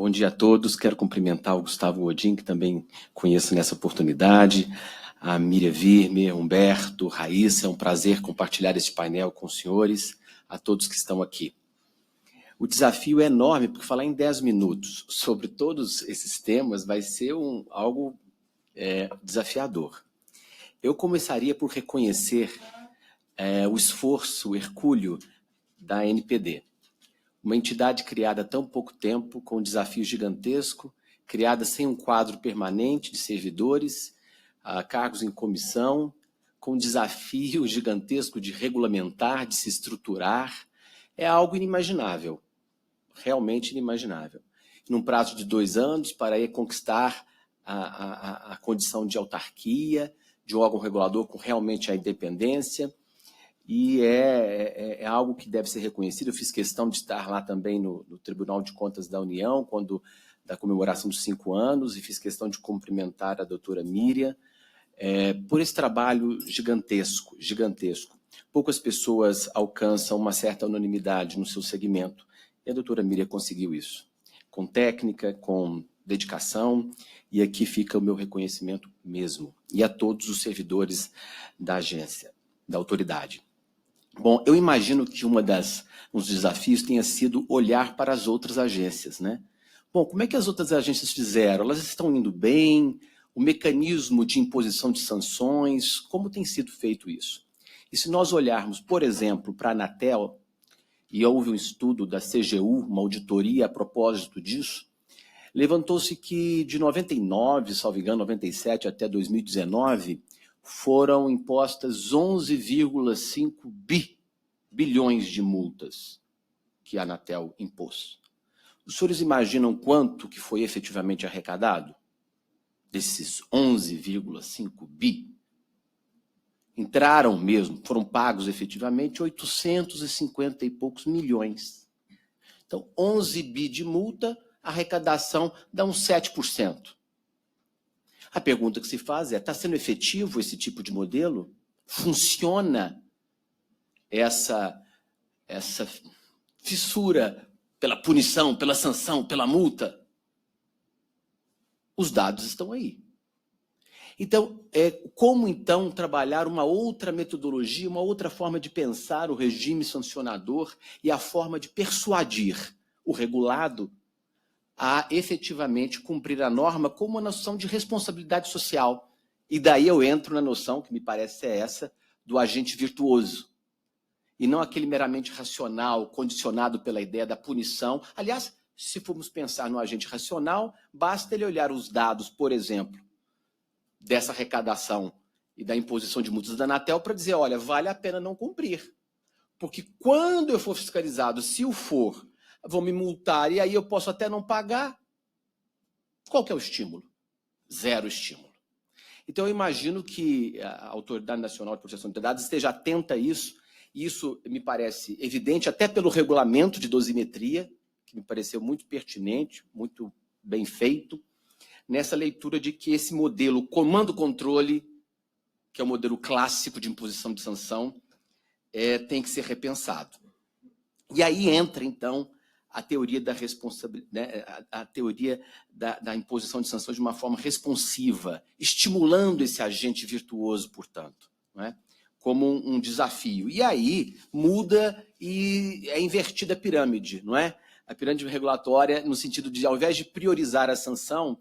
Bom dia a todos. Quero cumprimentar o Gustavo Godin, que também conheço nessa oportunidade, a Miriam Virme, Humberto, Raíssa. É um prazer compartilhar este painel com os senhores, a todos que estão aqui. O desafio é enorme, porque falar em 10 minutos sobre todos esses temas vai ser algo desafiador. Eu começaria por reconhecer o esforço hercúleo da NPD. Uma entidade criada há tão pouco tempo, com um desafio gigantesco, criada sem um quadro permanente de servidores, cargos em comissão, com um desafio gigantesco de regulamentar, de se estruturar, é algo inimaginável, realmente inimaginável. Num prazo de 2 anos, para conquistar a condição de autarquia, de um órgão regulador com realmente a independência, e é algo que deve ser reconhecido. Eu fiz questão de estar lá também no Tribunal de Contas da União, da comemoração dos 5 anos, e fiz questão de cumprimentar a doutora Miriam por esse trabalho gigantesco. Poucas pessoas alcançam uma certa unanimidade no seu segmento, e a doutora Miriam conseguiu isso, com técnica, com dedicação, e aqui fica o meu reconhecimento mesmo, e a todos os servidores da agência, da autoridade. Bom, eu imagino que um dos desafios tenha sido olhar para as outras agências, né? Bom, como é que as outras agências fizeram? Elas estão indo bem? O mecanismo de imposição de sanções, como tem sido feito isso? E se nós olharmos, por exemplo, para a Anatel, e houve um estudo da CGU, uma auditoria a propósito disso, levantou-se que de 99, salvo engano, 97 até 2019, foram impostas 11,5 bilhões de multas que a Anatel impôs. Os senhores imaginam quanto que foi efetivamente arrecadado? Desses 11,5 bi? Entraram mesmo, foram pagos efetivamente 850 e poucos milhões. Então, 11 bi de multa, a arrecadação dá uns 7%. A pergunta que se faz é, está sendo efetivo esse tipo de modelo? Funciona essa fissura pela punição, pela sanção, pela multa? Os dados estão aí. Então, como então trabalhar uma outra metodologia, uma outra forma de pensar o regime sancionador e a forma de persuadir o regulado a efetivamente cumprir a norma como uma noção de responsabilidade social. E daí eu entro na noção, que me parece ser essa, do agente virtuoso. E não aquele meramente racional, condicionado pela ideia da punição. Aliás, se formos pensar no agente racional, basta ele olhar os dados, por exemplo, dessa arrecadação e da imposição de multas da Anatel para dizer, olha, vale a pena não cumprir. Porque quando eu for fiscalizado, se o for, vão me multar e aí eu posso até não pagar. Qual que é o estímulo? Zero estímulo. Então eu imagino que a Autoridade Nacional de Proteção de Dados esteja atenta a isso, e isso me parece evidente até pelo regulamento de dosimetria, que me pareceu muito pertinente, muito bem feito, nessa leitura de que esse modelo comando-controle, que é o modelo clássico de imposição de sanção, tem que ser repensado. E aí entra, então, a teoria da responsabilidade, né, a teoria da imposição de sanções de uma forma responsiva, estimulando esse agente virtuoso, portanto, não é? Como um desafio. E aí muda e é invertida a pirâmide, não é? A pirâmide regulatória, no sentido de, ao invés de priorizar a sanção,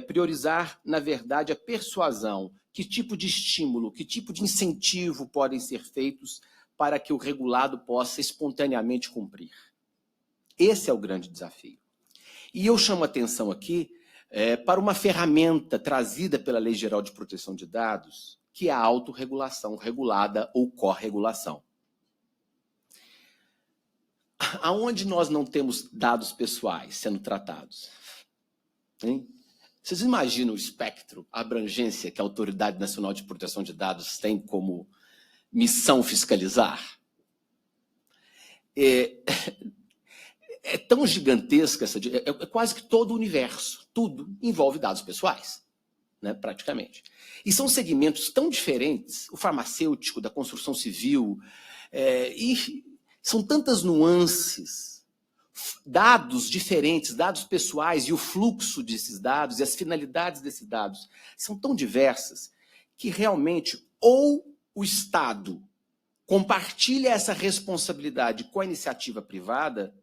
priorizar, na verdade, a persuasão. Que tipo de estímulo, que tipo de incentivo podem ser feitos para que o regulado possa espontaneamente cumprir. Esse é o grande desafio. E eu chamo a atenção aqui para uma ferramenta trazida pela Lei Geral de Proteção de Dados, que é a autorregulação regulada ou corregulação. Aonde nós não temos dados pessoais sendo tratados? Hein? Vocês imaginam o espectro, a abrangência que a Autoridade Nacional de Proteção de Dados tem como missão fiscalizar? É tão gigantesca, é quase que todo o universo, tudo envolve dados pessoais, né, praticamente. E são segmentos tão diferentes, o farmacêutico, da construção civil, e são tantas nuances. dados diferentes, dados pessoais e o fluxo desses dados e as finalidades desses dados são tão diversas que realmente ou o Estado compartilha essa responsabilidade com a iniciativa privada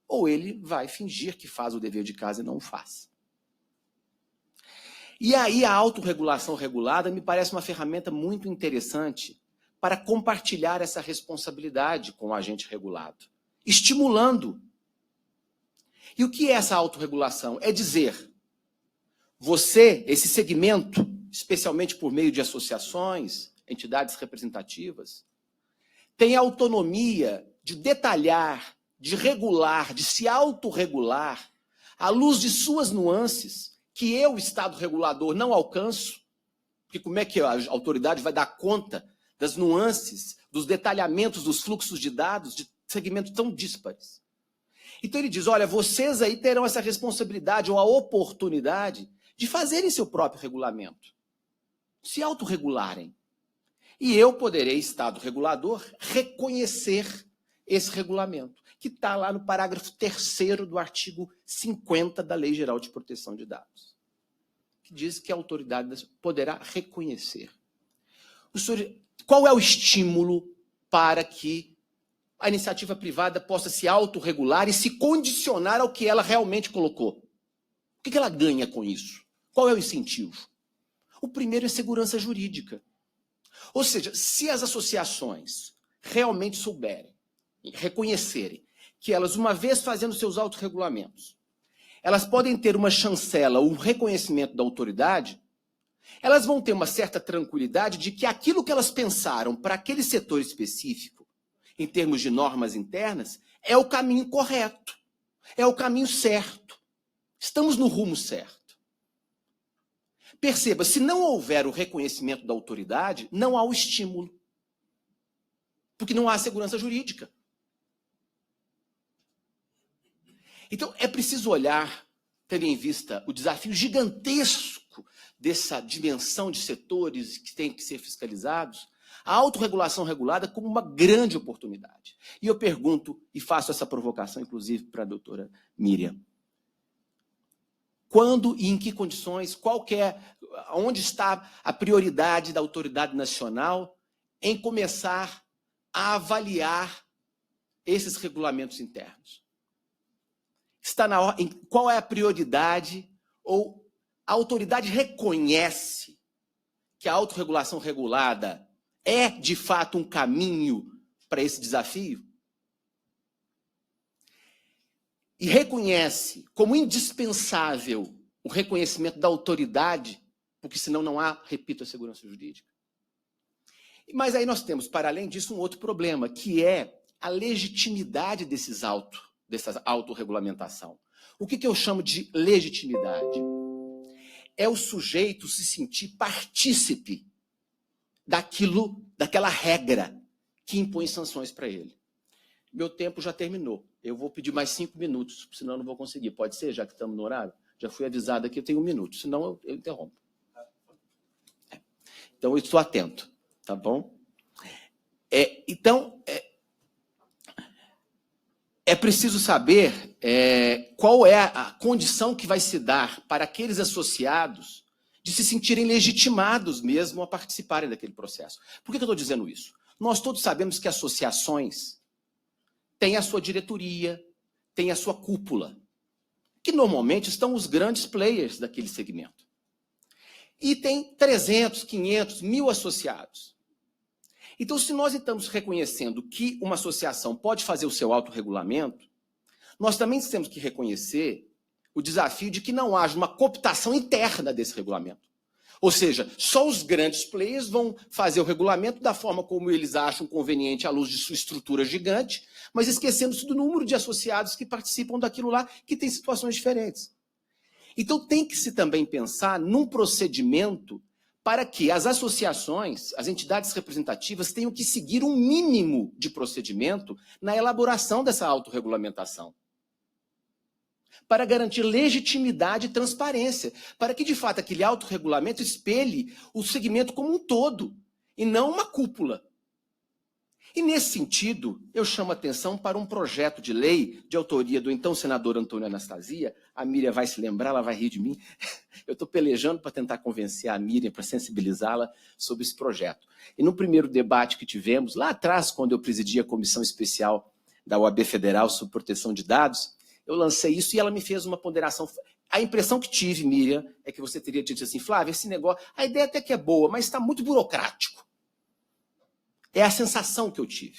ou ele vai fingir que faz o dever de casa e não o faz. E aí a autorregulação regulada me parece uma ferramenta muito interessante para compartilhar essa responsabilidade com o agente regulado, estimulando. E o que é essa autorregulação? É dizer, você, esse segmento, especialmente por meio de associações, entidades representativas, tem autonomia de detalhar, de regular, de se autorregular, à luz de suas nuances, que eu, Estado regulador, não alcanço, porque como é que a autoridade vai dar conta das nuances, dos detalhamentos, dos fluxos de dados de segmentos tão díspares? Então ele diz, olha, vocês aí terão essa responsabilidade ou a oportunidade de fazerem seu próprio regulamento, se autorregularem. E eu poderei, Estado regulador, reconhecer esse regulamento, que está lá no parágrafo 3º do artigo 50 da Lei Geral de Proteção de Dados, que diz que a autoridade poderá reconhecer. Qual é o estímulo para que a iniciativa privada possa se autorregular e se condicionar ao que ela realmente colocou? O que ela ganha com isso? Qual é o incentivo? O primeiro é segurança jurídica. Ou seja, se as associações realmente souberem, reconhecerem que elas, uma vez fazendo seus autorregulamentos, elas podem ter uma chancela, um reconhecimento da autoridade, elas vão ter uma certa tranquilidade de que aquilo que elas pensaram para aquele setor específico, em termos de normas internas, é o caminho correto, é o caminho certo. Estamos no rumo certo. Perceba, se não houver o reconhecimento da autoridade, não há o estímulo. Porque não há segurança jurídica. Então, é preciso olhar, tendo em vista o desafio gigantesco dessa dimensão de setores que têm que ser fiscalizados, a autorregulação regulada como uma grande oportunidade. E eu pergunto, e faço essa provocação, inclusive, para a doutora Miriam, quando e em que condições, onde está a prioridade da autoridade nacional em começar a avaliar esses regulamentos internos? Qual é a prioridade, ou a autoridade reconhece que a autorregulação regulada é, de fato, um caminho para esse desafio? E reconhece como indispensável o reconhecimento da autoridade, porque senão não há, repito, a segurança jurídica. Mas aí nós temos, para além disso, um outro problema, que é a legitimidade dessa autorregulamentação. O que eu chamo de legitimidade? É o sujeito se sentir partícipe daquela regra que impõe sanções para ele. Meu tempo já terminou. Eu vou pedir mais 5 minutos, senão eu não vou conseguir. Pode ser, já que estamos no horário? Já fui avisado aqui, eu tenho 1 minuto, senão eu interrompo. Então, eu estou atento, tá bom? Então, é preciso saber qual é a condição que vai se dar para aqueles associados de se sentirem legitimados mesmo a participarem daquele processo. Por que eu estou dizendo isso? Nós todos sabemos que associações têm a sua diretoria, têm a sua cúpula, que normalmente estão os grandes players daquele segmento. E tem 300, 500, 1.000 associados. Então, se nós estamos reconhecendo que uma associação pode fazer o seu autorregulamento, nós também temos que reconhecer o desafio de que não haja uma cooptação interna desse regulamento. Ou seja, só os grandes players vão fazer o regulamento da forma como eles acham conveniente à luz de sua estrutura gigante, mas esquecendo-se do número de associados que participam daquilo lá, que tem situações diferentes. Então tem que se também pensar num procedimento para que as associações, as entidades representativas, tenham que seguir um mínimo de procedimento na elaboração dessa autorregulamentação, para garantir legitimidade e transparência, para que, de fato, aquele autorregulamento espelhe o segmento como um todo, e não uma cúpula. E, nesse sentido, eu chamo a atenção para um projeto de lei de autoria do então senador Antônio Anastasia. A Miriam vai se lembrar, ela vai rir de mim. Eu estou pelejando para tentar convencer a Miriam, para sensibilizá-la sobre esse projeto. E no primeiro debate que tivemos, lá atrás, quando eu presidi a Comissão Especial da OAB Federal sobre Proteção de Dados, eu lancei isso e ela me fez uma ponderação. A impressão que tive, Miriam, é que você teria dito assim, Flávia, esse negócio, a ideia até que é boa, mas está muito burocrático. É a sensação que eu tive.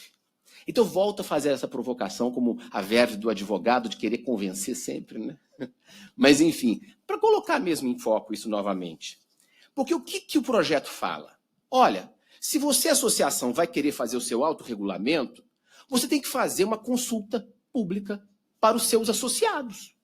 Então, eu volto a fazer essa provocação, como a verve do advogado, de querer convencer sempre, né? Mas, enfim, para colocar mesmo em foco isso novamente. Porque o que o projeto fala? Olha, se você, associação, vai querer fazer o seu autorregulamento, você tem que fazer uma consulta pública para os seus associados.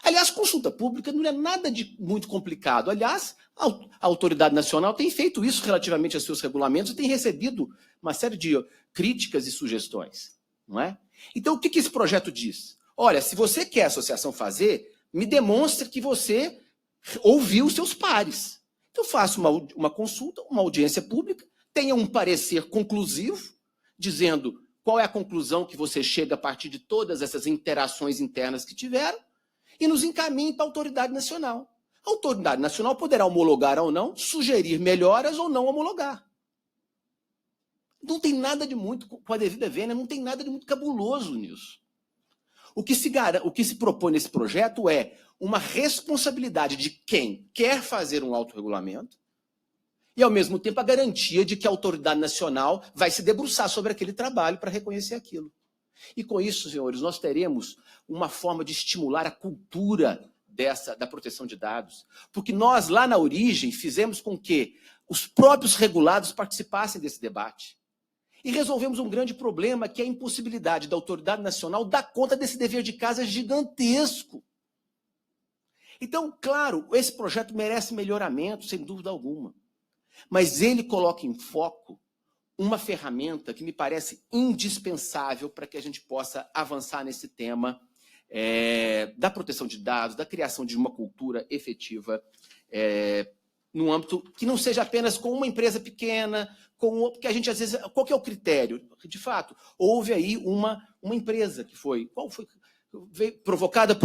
Aliás, consulta pública não é nada de muito complicado. Aliás, a Autoridade Nacional tem feito isso relativamente aos seus regulamentos e tem recebido uma série de críticas e sugestões, não é? Então, o que esse projeto diz? Olha, se você quer a associação fazer, me demonstre que você ouviu os seus pares. Então, faça uma consulta, uma audiência pública, tenha um parecer conclusivo, dizendo qual é a conclusão que você chega a partir de todas essas interações internas que tiveram, e nos encaminhe para a Autoridade Nacional. A Autoridade Nacional poderá homologar ou não, sugerir melhoras ou não homologar. Não tem nada de muito, com a devida vênia, não tem nada de muito cabuloso nisso. O que se propõe nesse projeto é uma responsabilidade de quem quer fazer um autorregulamento e, ao mesmo tempo, a garantia de que a Autoridade Nacional vai se debruçar sobre aquele trabalho para reconhecer aquilo. E com isso, senhores, nós teremos uma forma de estimular a cultura da proteção de dados. Porque nós, lá na origem, fizemos com que os próprios regulados participassem desse debate. E resolvemos um grande problema, que é a impossibilidade da Autoridade Nacional dar conta desse dever de casa gigantesco. Então, claro, esse projeto merece melhoramento, sem dúvida alguma. Mas ele coloca em foco uma ferramenta que me parece indispensável para que a gente possa avançar nesse tema da proteção de dados, da criação de uma cultura efetiva num âmbito que não seja apenas com uma empresa pequena, porque a gente, às vezes, qual que é o critério? De fato, houve aí uma empresa que foi provocada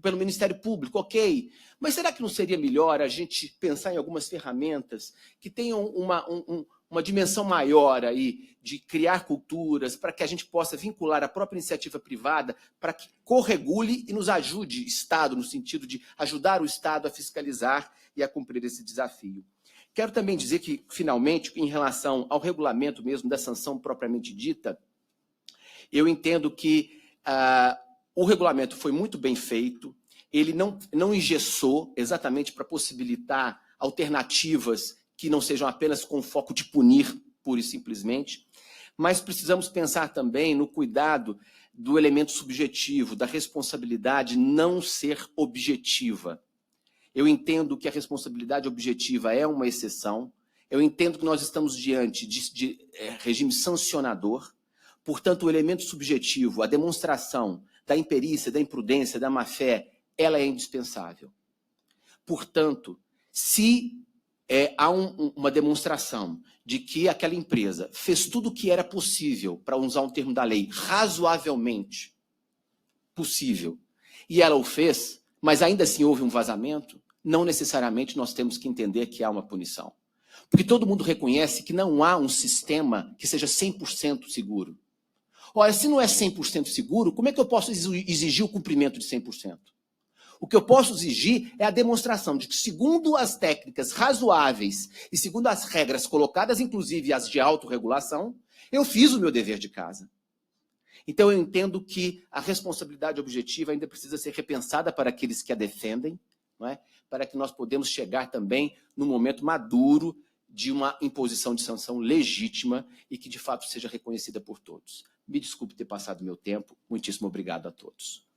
pelo Ministério Público, ok. Mas será que não seria melhor a gente pensar em algumas ferramentas que tenham uma dimensão maior aí de criar culturas, para que a gente possa vincular a própria iniciativa privada para que corregule e nos ajude, Estado, no sentido de ajudar o Estado a fiscalizar e a cumprir esse desafio. Quero também dizer que, finalmente, em relação ao regulamento mesmo da sanção propriamente dita, eu entendo que o regulamento foi muito bem feito, ele não engessou exatamente para possibilitar alternativas que não sejam apenas com foco de punir, pura e simplesmente, mas precisamos pensar também no cuidado do elemento subjetivo, da responsabilidade não ser objetiva. Eu entendo que a responsabilidade objetiva é uma exceção, eu entendo que nós estamos diante de regime sancionador, portanto, o elemento subjetivo, a demonstração da imperícia, da imprudência, da má-fé, ela é indispensável. Portanto, se há uma demonstração de que aquela empresa fez tudo o que era possível, para usar um termo da lei, razoavelmente possível, e ela o fez, mas ainda assim houve um vazamento, não necessariamente nós temos que entender que há uma punição. Porque todo mundo reconhece que não há um sistema que seja 100% seguro. Ora, se não é 100% seguro, como é que eu posso exigir o cumprimento de 100%? O que eu posso exigir é a demonstração de que, segundo as técnicas razoáveis e segundo as regras colocadas, inclusive as de autorregulação, eu fiz o meu dever de casa. Então, eu entendo que a responsabilidade objetiva ainda precisa ser repensada para aqueles que a defendem, não é? Para que nós podemos chegar também no momento maduro de uma imposição de sanção legítima e que, de fato, seja reconhecida por todos. Me desculpe ter passado meu tempo. Muitíssimo obrigado a todos.